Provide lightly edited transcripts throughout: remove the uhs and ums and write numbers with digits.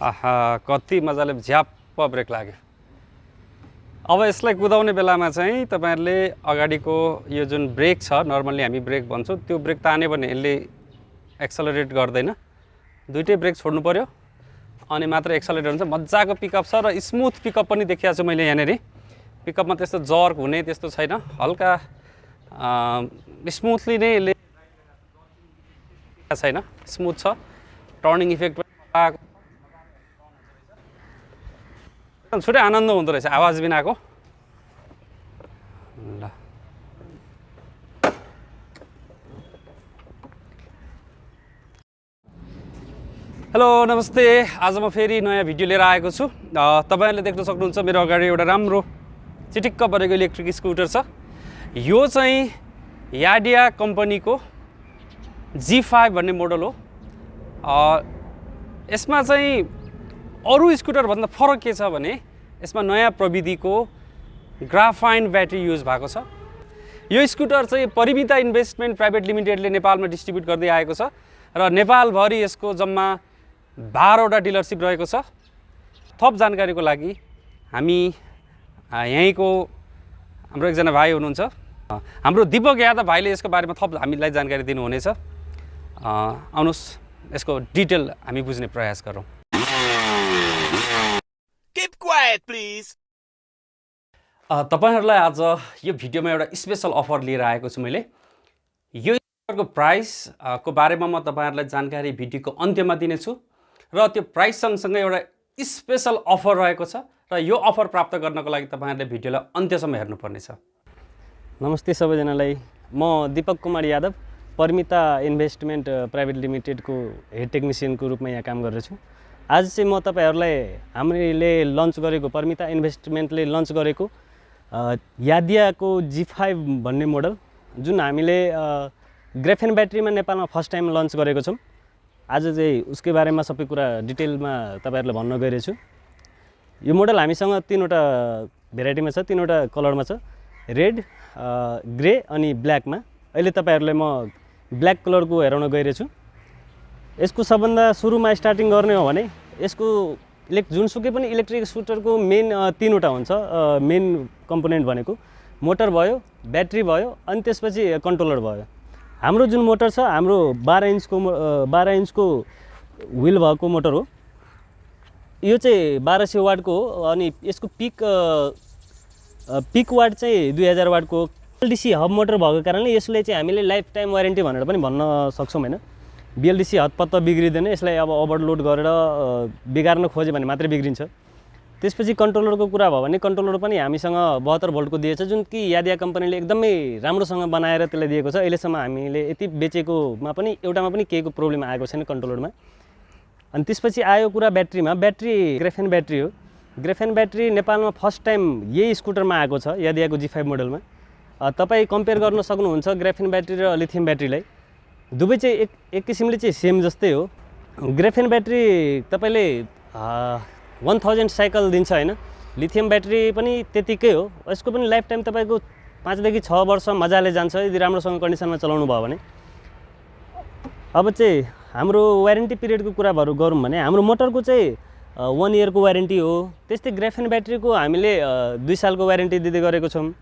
आहा कति मजाले झ्याप्प ब्रेक लाग्यो। अब यसलाई कुदाउने बेलामा चाहिँ तपाईहरुले अगाडिको यो जुन ब्रेक छ, नर्मली हामी ब्रेक भन्छौं, त्यो ब्रेक तान्यो भने यसले एक्सेलरेट गर्दैन। दुईटै ब्रेक छोड्नु पर्यो अनि मात्र एक्सेलरेट हुन्छ। मज्जाको पिकअप छ र स्मुथ पिकअप पनि देखिएको छु मैले यहाँनेरि। पिकअपमा त्यस्तो जर्क हुने त्यस्तो छैन, हल्का स्मुथली नै यसले छैन, स्मुथ छ। टर्निङ इफेक्ट पनि छुट्टै आनन्द हुँदो रहेछ आवाज बिनाको। ल हेलो नमस्ते, आज म फेरि नयाँ भिडियो लिएर आएको छु। तपाईहरुले देख्न सक्नुहुन्छ मेरो अगाडि एउटा राम्रो चिटिक्क परेको इलेक्ट्रिक स्कुटर छ। यो चाहिँ याडिया कम्पनीको G5 भन्ने मोडल हो। यसमा चाहिँ अरु स्कुटर भन्दा फरक के छ भने यसमा नयाँ प्रविधिको ग्राफाइन ब्याट्री युज भएको छ। यो स्कुटर चाहिँ परिमिता इन्भेस्टमेन्ट प्राइभेट लिमिटेडले नेपालमा डिस्ट्रिब्युट गर्दै आएको छ र नेपालभरि यसको जम्मा 12 वटा डिलरशिप रहेको छ। थप जानकारीको लागि हामी यहीँको हाम्रो एकजना भाइ हुनुहुन्छ, हाम्रो दीपक यादव भाइले यसको बारेमा थप हामीलाई जानकारी दिनुहुनेछ। आउनुहोस् यसको डिटेल हामी बुझ्ने प्रयास गरौँ। Keep quiet, please. तपाईहरुलाई आज यो भिडियोमा एउटा स्पेशल अफर लिएर आएको छु मैले। यो स्कुटरको प्राइस को बारेमा म तपाईहरुलाई जानकारी भिडियोको अन्त्यमा दिनेछु र त्यो प्राइस सँगसँगै एउटा स्पेशल अफर रहेको छ र यो अफर प्राप्त गर्नको लागि तपाईहरुले भिडियोलाई अन्त्यसम्म हेर्नुपर्नेछ। नमस्ते सबैजनालाई, म दीपक कुमार यादव परिमिता इन्भेस्टमेन्ट प्राइभेट लिमिटेडको हेड टेक्निसियनको रूपमा यहाँ काम गर्दैछु। आज चाहिँ म तपाईहरुलाई हामीले लन्च गरेको परिमिता इन्भेस्टमेन्टले लन्च गरेको यादियाको G5 भन्ने मोडल, जुन हामीले ग्राफेन ब्याट्रीमा नेपालमा फर्स्ट टाइम लन्च गरेको छौं। आज चाहिँ उसकै बारेमा सबै कुरा डिटेलमा तपाईहरुलाई भन्न गइरहेछु। यो मोडल हामीसँग 3वटा भेराइटीमा छ, 3वटा कलरमा छ, रेड, ग्रे अनि ब्ल्याकमा। अहिले तपाईहरुलाई म ब्ल्याक कलरको हेराउन गइरहेछु। यसको सबभन्दा सुरुमा स्टार्टिङ गर्ने हो भने यसको जुनसुकै पनि इलेक्ट्रिक स्कुटरको मेन 3वटा हुन्छ। मेन कम्पोनेन्ट भनेको मोटर भयो, ब्याट्री भयो अनि त्यसपछि कन्ट्रोलर भयो। हाम्रो जुन मोटर छ, हाम्रो 12 इन्चको व्हील भएको मोटर हो। यो चाहिँ 1200 वाटको हो अनि यसको पिक वाट चाहिँ 2000 वाटको हो। BLDC हब मोटर भएको कारणले यसले चाहिँ हामीले लाइफ टाइम वारेन्टी भनेर पनि भन्न सक्छौं हैन। BLDC हतपत्त बिग्रिदैन, यसलाई अब ओभरलोड गरेर बिगार्न खोज्यो भने मात्रै बिग्रिन्छ। त्यसपछि कन्ट्रोलरको कुरा भयो भने कन्ट्रोलर पनि हामीसँग 72 भोल्टको दिएछ, जुन कि यादिया कम्पनीले एकदमै राम्रोसँग बनाएर त्यसलाई दिएको छ। अहिलेसम्म हामीले यति बेचेकोमा पनि एउटामा पनि केहीको प्रब्लम आएको छैन कन्ट्रोलरमा। अनि त्यसपछि आयो कुरा ब्याट्रीमा। ब्याट्री ग्राफेन ब्याट्री हो। ग्राफेन ब्याट्री नेपालमा फर्स्ट टाइम यही स्कुटरमा आएको छ, यादियाको G5 मोडलमा। तपाई कम्पेयर गर्न सक्नुहुन्छ ग्राफेन ब्याट्री र लिथियम ब्याट्रीलाई। दुवै चाहिँ एक किसिमले चाहिँ सेम जस्तै हो। ग्राफेन ब्याट्री तपाईले 1000 साइकल दिन्छ हैन, लिथियम ब्याट्री पनि त्यतिकै हो। यसको पनि लाइफ टाइम तपाईको 5 देखि 6 वर्ष मजाले जान्छ यदि राम्रोसँग कन्डिसनमा चलाउनु भयो भने। अब चाहिँ हाम्रो वारेन्टी पिरियडको कुरा गरौँ भने हाम्रो मोटरको चाहिँ 1 इयरको वारेन्टी हो। त्यस्तै ग्राफेन ब्याट्रीको हामीले 2 सालको वारेन्टी दिँदै गरेको छौं।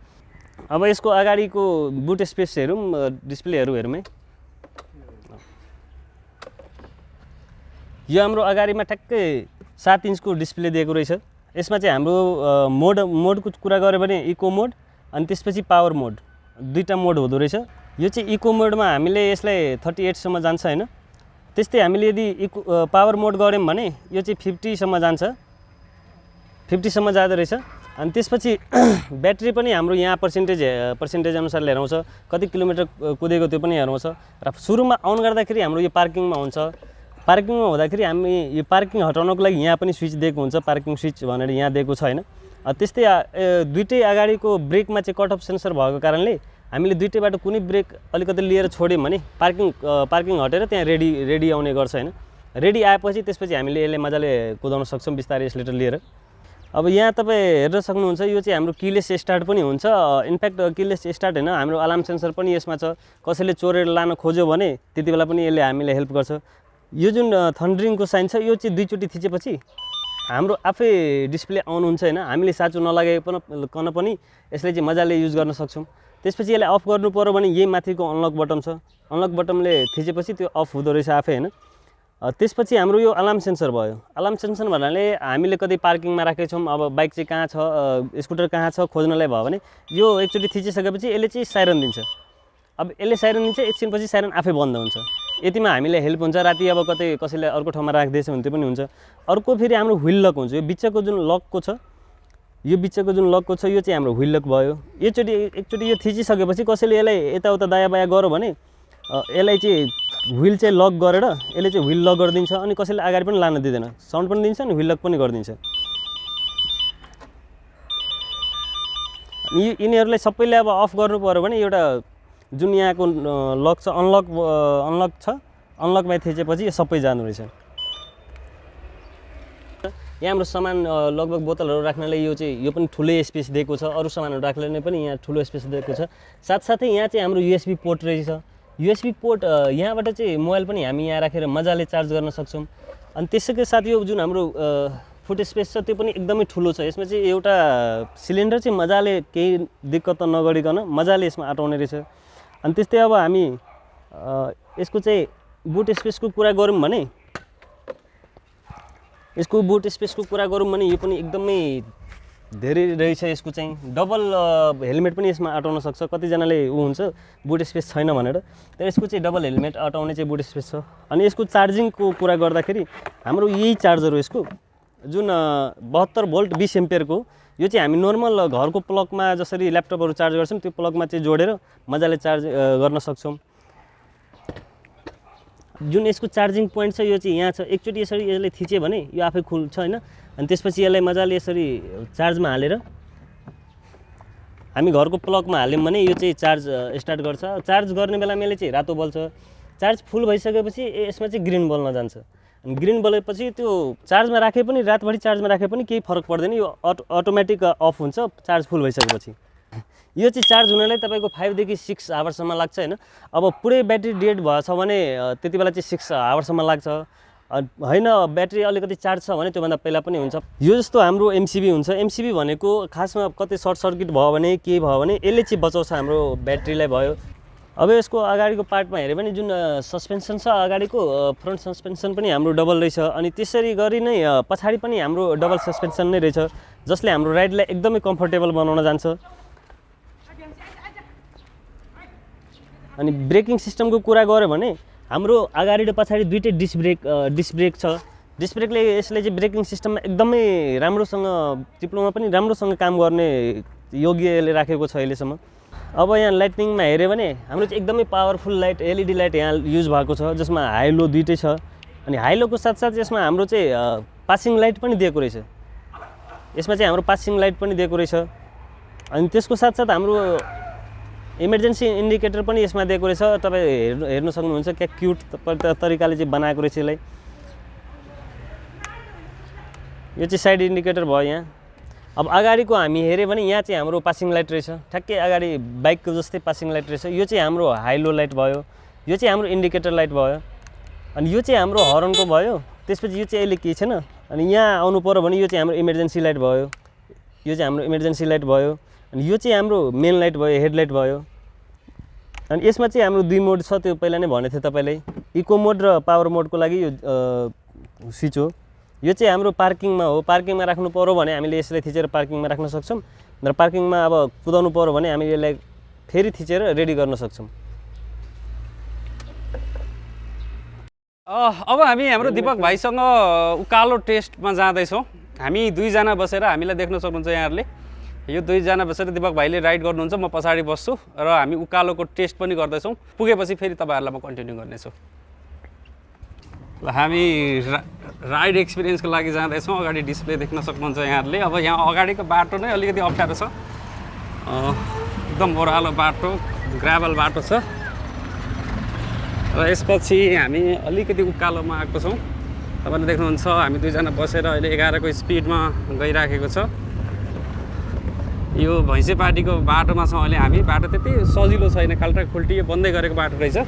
अब यसको अगाडिको बुट स्पेस हेरौँ, डिस्प्लेहरु हेरौँ। यो हाम्रो अगाडिमा ठ्याक्कै 7 इन्चको डिस्प्ले दिएको रहेछ। यसमा चाहिँ हाम्रो मोडको कुरा गऱ्यो भने इको मोड अनि त्यसपछि पावर मोड, दुईटा मोड हुँदो रहेछ। यो चाहिँ इको मोडमा हामीले यसलाई 38 सम्म जान्छ हैन। त्यस्तै हामीले यदि पावर मोड गर्यौं भने यो चाहिँ 50 सम्म जान्छ, 50 सम्म जाँदो रहेछ। अनि त्यसपछि ब्याट्री पनि हाम्रो यहाँ पर्सेन्टेज अनुसार हेराउँछ, कति किलोमिटर कुदेको त्यो पनि हेराउँछ। र सुरुमा अन गर्दाखेरि हाम्रो यो पार्किङमा हुन्छ। पार्किङमा हुँदाखेरि हामी यो पार्किङ हटाउनको लागि यहाँ पनि स्विच दिएको हुन्छ, पार्किङ स्विच भनेर यहाँ दिएको छ हैन। त्यस्तै दुईटै अगाडिको ब्रेकमा चाहिँ कट अफ सेन्सर भएको कारणले हामीले दुईटैबाट कुनै ब्रेक अलिकति लिएर छोड्यौं भने पार्किङ हटेर त्यहाँ रेडी आउने गर्छ हैन। रेडी आएपछि त्यसपछि हामीले यसले मजाले कुदाउन सक्छौं बिस्तारै एक्सिलेटर लिएर। अब यहाँ तपाई हेर्न सक्नुहुन्छ यो चाहिँ हाम्रो कीलेस स्टार्ट पनि हुन्छ। इनफ्याक्ट कीलेस स्टार्ट हैन, हाम्रो अलार्म सेन्सर पनि यसमा छ। कसैले चोरेर लान खोज्यो भने त्यतिबेला पनि यसले हामीलाई हेल्प गर्छ। यो जुन थन्डरिङको साइन छ यो चाहिँ दुईचोटि थिचेपछि हाम्रो आफै डिस्प्ले अन हुन्छ हैन, हामीले साँचो नलागेकन पनि यसले चाहिँ मजाले युज गर्न सक्छौँ। त्यसपछि यसलाई अफ गर्नु पर्यो भने यही माथिको अनलक बटन छ, अनलक बटनले थिचेपछि त्यो अफ हुँदो रहेछ आफै हैन। त्यसपछि हाम्रो यो अलार्म सेन्सर भयो। अलार्म सेन्सर भन्नाले हामीले कतै पार्किङमा राखेको छौँ, अब बाइक चाहिँ कहाँ छ, स्कुटर कहाँ छ खोज्नलाई भयो भने यो एकचोटि थिचिसकेपछि यसले चाहिँ साइरन दिन्छ। अब यसले साइरन दिन्छ, एकछिनपछि साइरन आफै बन्द हुन्छ। यतिमा हामीलाई हेल्प हुन्छ। राति अब कतै कसैले अर्को ठाउँमा राख्दैछ भने त्यो पनि हुन्छ। अर्को फेरि हाम्रो व्हिल लक हुन्छ। यो बिचको जुन लकको छ, यो बिचको जुन लकको छ यो चाहिँ हाम्रो व्हिल लक भयो। एकचोटि यो थिचिसकेपछि कसैले यसलाई यताउता दायाँ बायाँ गर्यो भने यसलाई चाहिँ व्हिल चाहिँ लक गरेर यसले चाहिँ व्हिल लक गरिदिन्छ। अनि कसैले अगाडि पनि लान दिँदैन, साउन्ड पनि दिन्छ अनि व्हिल लक पनि गरिदिन्छ। यिनीहरूलाई सबैले अब अफ गर्नु पर्यो भने एउटा जुन यहाँको लक छ अनलक छ, अनलकमा थिचेपछि यो सबै जानु रहेछ। यहाँ हाम्रो सामान लगभग बोतलहरू राख्नलाई यो पनि ठुलै स्पेस दिएको छ। अरू सामानहरू राख्नलाई पनि यहाँ ठुलो स्पेस दिएको छ। साथसाथै यहाँ चाहिँ हाम्रो युएसबी पोर्ट रहेछ। युएसबी पोर्ट यहाँबाट चाहिँ मोबाइल पनि हामी यहाँ राखेर मजाले चार्ज गर्न सक्छौँ। अनि त्यसैको साथ यो जुन हाम्रो फुट स्पेस छ त्यो पनि एकदमै ठुलो छ। यसमा चाहिँ एउटा सिलिन्डर चाहिँ मजाले केही दिक्कत नगरिकन मजाले यसमा अटाउने रहेछ। अनि त्यस्तै अब हामी यसको चाहिँ बुट स्पेसको कुरा गरौँ भने यो पनि एकदमै धेरै रहेछ। यसको चाहिँ डबल हेलमेट पनि यसमा अटाउन सक्छ। कतिजनाले हुन्छ बुट स्पेस छैन भनेर, तर यसको चाहिँ डबल हेलमेट अटाउने चाहिँ बुट स्पेस छ। अनि यसको चार्जिङको कुरा गर्दाखेरि हाम्रो यही चार्जर हो। यसको जुन 72 भोल्ट 20 एम्पियरको यो चाहिँ हामी नर्मल घरको प्लगमा जसरी ल्यापटपहरू चार्ज गर्छौँ त्यो प्लगमा चाहिँ जोडेर मजाले चार्ज गर्न सक्छौँ। जुन यसको चार्जिङ पोइन्ट छ यो चाहिँ यहाँ छ। एकचोटि यसरी यसले थिच्यो भने यो आफै खुल्छ हैन। अनि त्यसपछि यसलाई मजाले यसरी चार्जमा हालेर हामी घरको प्लगमा हाल्यौँ भने यो चाहिँ चार्ज स्टार्ट गर्छ। चार्ज गर्ने बेलामा यसले चाहिँ रातो बल्छ। चार्ज फुल भइसकेपछि यसमा चाहिँ ग्रिन बल्न जान्छ। अनि ग्रिन बलेपछि त्यो चार्जमा राखे पनि रातभरि चार्जमा राखे पनि केही फरक पर्दैन, यो अटोमेटिक अफ हुन्छ चार्ज फुल भइसकेपछि। यो चाहिँ चार्ज हुनलाई तपाईँको 5 देखि 6 आवरसम्म लाग्छ हैन। अब पुरै ब्याट्री डेड भएछ भने त्यति बेला चाहिँ 6 आवरसम्म लाग्छ हैन। ब्याट्री अलिकति चार्ज छ भने त्योभन्दा पहिला पनि हुन्छ। यो जस्तो हाम्रो एमसिबी हुन्छ। एमसिबी भनेको खासमा कतै सर्ट सर्किट भयो भने के भयो भने यसले चाहिँ बचाउँछ हाम्रो ब्याट्रीलाई भयो। अब यसको अगाडिको पार्टमा हेऱ्यो भने जुन सस्पेन्सन छ अगाडिको फ्रन्ट सस्पेन्सन पनि हाम्रो डबल रहेछ। अनि त्यसरी गरी नै पछाडि पनि हाम्रो डबल सस्पेन्सन नै रहेछ, जसले हाम्रो राइडलाई एकदमै कम्फर्टेबल बनाउन जान्छ। अनि ब्रेकिङ सिस्टमको कुरा गऱ्यो भने हाम्रो अगाडि र पछाडि दुईटै डिस्क ब्रेक छ। डिस्क ब्रेकले यसले चाहिँ ब्रेकिङ सिस्टममा एकदमै राम्रोसँग चिप्लोमा पनि राम्रोसँग काम गर्ने योग्यले राखेको छ अहिलेसम्म। अब यहाँ लाइटिङमा हेऱ्यो भने हाम्रो चाहिँ एकदमै पावरफुल लाइट एलइडी लाइट यहाँ युज भएको छ, जसमा हाई लो दुईटै छ। अनि हाई लोको साथसाथ यसमा हाम्रो चाहिँ पासिङ लाइट पनि दिएको रहेछ। यसमा चाहिँ हाम्रो पासिङ लाइट पनि दिएको रहेछ। अनि त्यसको साथसाथ हाम्रो इमर्जेन्सी इन्डिकेटर पनि यसमा दिएको रहेछ। तपाईँ हेर्न सक्नुहुन्छ क्या क्युट तरिकाले चाहिँ बनाएको रहेछ यसलाई। यो चाहिँ साइड इन्डिकेटर भयो यहाँ। अब अगाडिको हामी हेऱ्यो भने यहाँ चाहिँ हाम्रो पासिङ लाइट रहेछ, ठ्याक्कै अगाडि बाइकको जस्तै पासिङ लाइट रहेछ। यो चाहिँ हाम्रो हाई लो लाइट भयो, यो चाहिँ हाम्रो इन्डिकेटर लाइट भयो। अनि यो चाहिँ हाम्रो हर्नको भयो। त्यसपछि यो चाहिँ अहिले केही छैन। अनि यहाँ आउनु पर्यो भने यो चाहिँ हाम्रो इमर्जेन्सी लाइट भयो, यो चाहिँ हाम्रो इमर्जेन्सी लाइट भयो। अनि यो चाहिँ हाम्रो मेन लाइट भयो, हेडलाइट भयो। अनि यसमा चाहिँ हाम्रो 2 मोड छ, त्यो पहिला नै भनेको थिएँ तपाईँलाई। इको मोड र पावर मोडको लागि यो स्विच हो। यो चाहिँ हाम्रो पार्किङमा हो। पार्किङमा राख्नु पर्यो भने हामीले यसलाई थिचेर पार्किङमा राख्न सक्छौँ, र पार्किङमा अब कुदाउनु पर्यो भने हामीले यसलाई फेरि थिचेर रेडी गर्न सक्छौँ। अब हामी हाम्रो दिपक भाइसँग उकालो टेस्टमा जाँदैछौँ। हामी 2 जना बसेर, हामीलाई देख्न सक्नुहुन्छ यहाँहरूले, यो 2 जना बसेर दिपक भाइले राइड गर्नुहुन्छ, म पछाडि बस्छु र हामी उकालोको टेस्ट पनि गर्दैछौँ। पुगेपछि फेरि तपाईँहरूलाई म कन्टिन्यू गर्नेछु। ल हामी राइड एक्सपिरियन्सको लागि जाँदैछौँ। अगाडि डिस्प्ले देख्न सक्नुहुन्छ यहाँहरूले। अब यहाँ अगाडिको बाटो नै अलिकति अप्ठ्यारो छ, एकदम ओह्रालो बाटो, ग्राभल बाटो छ। र यसपछि हामी अलिकति उकालोमा आएको छौँ। तपाईँले देख्नुहुन्छ हामी 2 जना बसेर अहिले 11 को स्पिडमा गइराखेको छ। यो भैँसेपाटीको बाटोमा छौँ अहिले हामी। बाटो त्यति सजिलो छैन, खाल्टा खुल्टी बन्दै गरेको बाटो रहेछ।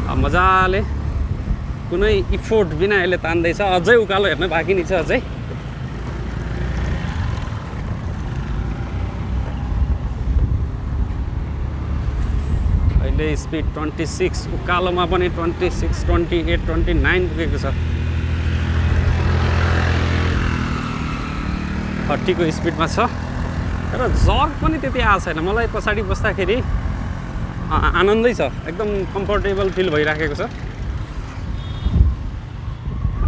अब मजाले कुनै इफोर्ट बिना यसले तान्दैछ। अझै उकालो हेर्न बाँकी नै छ अझै। अहिले स्पिड 26, उकालोमा पनि 26, 28, 29 पुगेको छ। 30 को स्पिडमा छ। तर जर्क पनि त्यति आएको छैन। मलाई पछाडि बस्दाखेरि आनन्दै छ, एकदम कम्फर्टेबल फिल भइराखेको छ।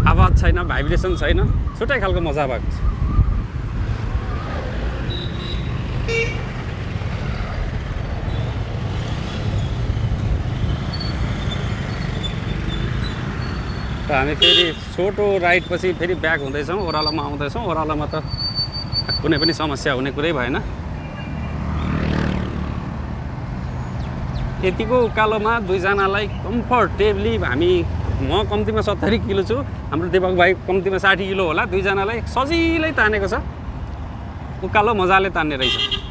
आवाज छैन, भाइब्रेसन छैन, छुट्टै खालको मजा भएको छ। र हामी फेरि छोटो राइडपछि फेरि ब्याक हुँदैछौँ, ओह्रालोमा आउँदैछौँ। ओह्रालोमा त कुनै पनि समस्या हुने कुरै भएन। यतिको उकालोमा दुईजनालाई कम्फर्टेबली म कम्तीमा 70 किलो छु, हाम्रो दिपक भाइ कम्तीमा 60 किलो होला, दुईजनालाई सजिलै तानेको छ। उकालो मजाले तान्ने रहेछ।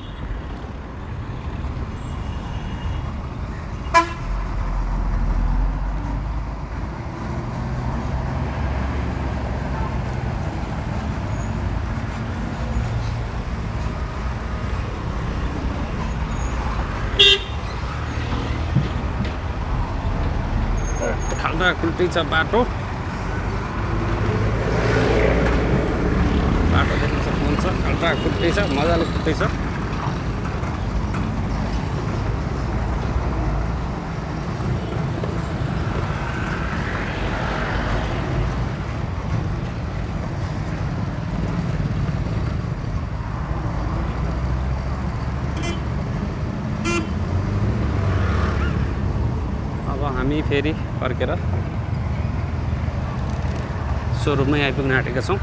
खाल्डा खुल्टी छ बाटो देख्न सक्नुहुन्छ। खाल्डा खुल्टी छ, मजाले खुल्टी छ। अब हामी फेरि फर्केर सोरुममै आइपुग्न आँटेका छौँ।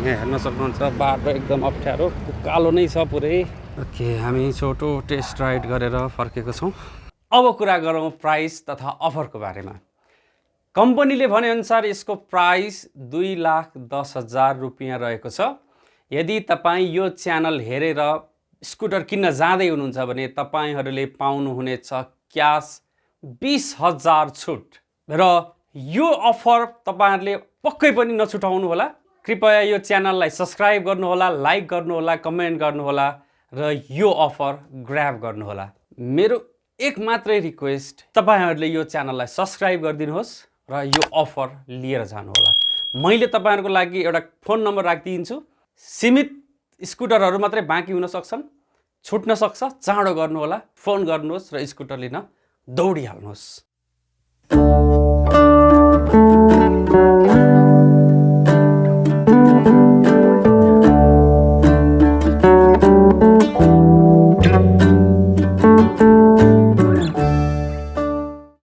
यहाँ हेर्न सक्नुहुन्छ बाटो एकदम अप्ठ्यारो, उकालो नै छ पुरै। ओके, हामी छोटो टेस्ट राइड गरेर फर्केको छौँ। अब कुरा गरौँ प्राइस तथा अफरको बारेमा। कम्पनीले भनेअनुसार यसको प्राइस 2,10,000 रुपियाँ रहेको छ। यदि तपाईँ यो च्यानल हेरेर स्कुटर किन्न जाँदै हुनुहुन्छ भने तपाईहरूले पाउनुहुनेछ क्यास 20,000 छुट। र यो अफर तपाईहरूले पक्कै पनि नछुटाउनु होला। कृपया यो च्यानललाई सब्सक्राइब गर्नुहोला, लाइक गर्नुहोला, कमेन्ट गर्नुहोला र यो अफर ग्र्याब गर्नुहोला। मेरो एक मात्रै रिक्वेस्ट, तपाईहरूले यो च्यानललाई सब्सक्राइब गरिदिनुहोस् र यो अफर लिएर जानुहोला। मैले तपाईहरूको लागि एउटा फोन नम्बर राखिदिन्छु। सीमित स्कुटरहरू मात्रै बाँकी हुन सक्छन्, छुट्न सक्छ। चाँडो गर्नुहोला, फोन गर्नुहोस् र स्कुटर लिन दौडिहाल्नुहोस्।